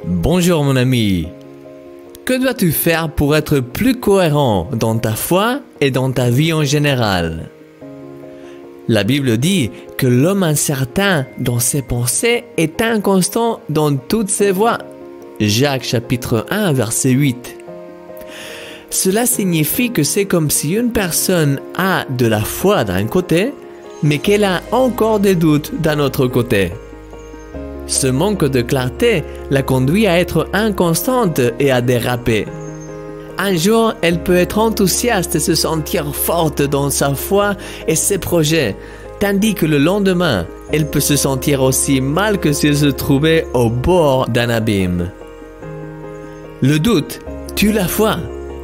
Bonjour mon ami. Que dois-tu faire pour être plus cohérent dans ta foi et dans ta vie en général? La Bible dit que l'homme incertain dans ses pensées est inconstant dans toutes ses voies. Jacques chapitre 1 verset 8. Cela signifie que c'est comme si une personne a de la foi d'un côté, mais qu'elle a encore des doutes d'un autre côté. Ce manque de clarté la conduit à être inconstante et à déraper. Un jour, elle peut être enthousiaste et se sentir forte dans sa foi et ses projets, tandis que le lendemain, elle peut se sentir aussi mal que si elle se trouvait au bord d'un abîme. Le doute tue la foi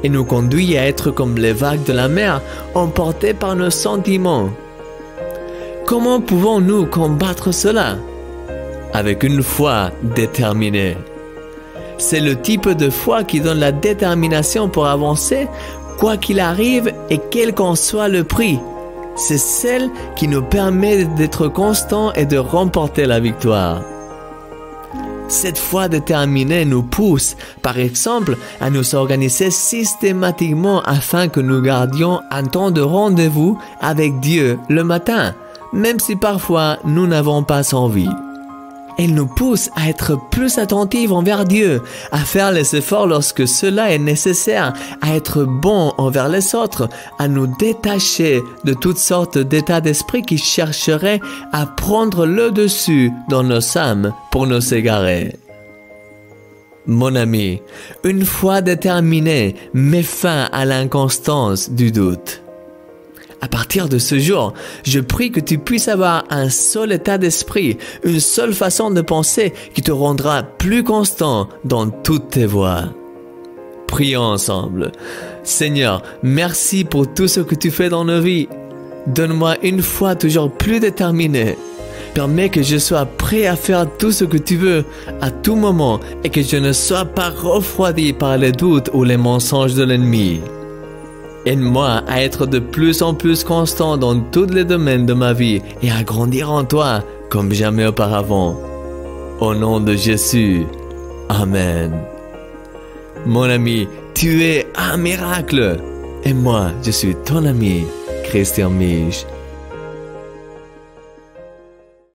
et nous conduit à être comme les vagues de la mer, emportés par nos sentiments. Comment pouvons-nous combattre cela? Avec une foi déterminée. C'est le type de foi qui donne la détermination pour avancer, quoi qu'il arrive et quel qu'en soit le prix. C'est celle qui nous permet d'être constants et de remporter la victoire. Cette foi déterminée nous pousse, par exemple, à nous organiser systématiquement afin que nous gardions un temps de rendez-vous avec Dieu le matin, même si parfois nous n'avons pas envie. Elle nous pousse à être plus attentifs envers Dieu, à faire les efforts lorsque cela est nécessaire, à être bons envers les autres, à nous détacher de toutes sortes d'états d'esprit qui chercheraient à prendre le dessus dans nos âmes pour nous égarer. Mon ami, une foi déterminée met fin à l'inconstance du doute. À partir de ce jour, je prie que tu puisses avoir un seul état d'esprit, une seule façon de penser qui te rendra plus constant dans toutes tes voies. Prions ensemble. Seigneur, merci pour tout ce que tu fais dans nos vies. Donne-moi une foi toujours plus déterminée. Permets que je sois prêt à faire tout ce que tu veux à tout moment et que je ne sois pas refroidi par les doutes ou les mensonges de l'ennemi. Aide-moi à être de plus en plus constant dans tous les domaines de ma vie et à grandir en toi comme jamais auparavant. Au nom de Jésus. Amen. Mon ami, tu es un miracle. Et moi, je suis ton ami, Christian Mich.